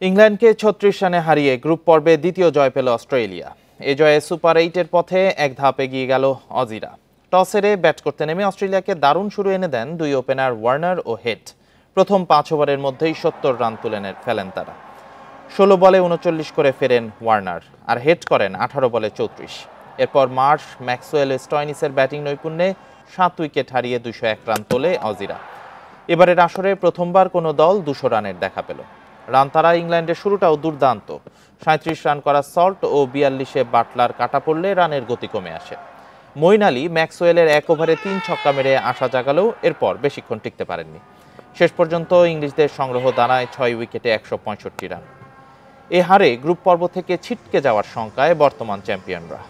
ইংল্যান্ডকে ৩৬ রানে হারিয়ে গ্রুপ পর্বে দ্বিতীয় জয় পেল অস্ট্রেলিয়া। এ জয়ে সুপার 8-এর পথে এক ধাপ এগিয়ে গেল অজিরা। টস হেরে ব্যাট করতে নেমে অস্ট্রেলিয়াকে দারুণ শুরু এনে দেন দুই ওপেনার ওয়ার্নার ও হেড। প্রথম ৫ ওভারের মধ্যেই ৭০ রান তুলে ফেলেন তারা। ১৬ বলে ৩৯ করে ফেরেন ওয়ার্নার, আর হেড করেন ১৮ বলে ৩৪। এরপর মার্শ, ম্যাক্সওয়েল, স্টয়নিসের ব্যাটিং নৈপুণ্যে ৭ উইকেট হারিয়ে ২০১ রান তোলে অজিরা। এবারের আসরে প্রথমবার কোনো দল ২০০ রানের দেখা পেল। রান তারা ইংল্যান্ডের শুরুটাও দুর্দান্ত। ৩৭ রান করা সল্ট ও ৪২-এ বাটলার কাটা পড়লে রানের গতি কমে আসে। মঈন আলী ম্যাক্সওয়েলের ১ ওভারে ৩ ছক্কা মেরে আশা জাগালেও এরপর বেশিক্ষণ টিকতে পারেননি। শেষ পর্যন্ত ইংলিশদের সংগ্রহ দাঁড়ায় ৬ উইকেটে ১৬৫ রান। এ হারে গ্রুপ পর্ব থেকে ছিটকে যাওয়ার শঙ্কায় বর্তমান চ্যাম্পিয়নরা।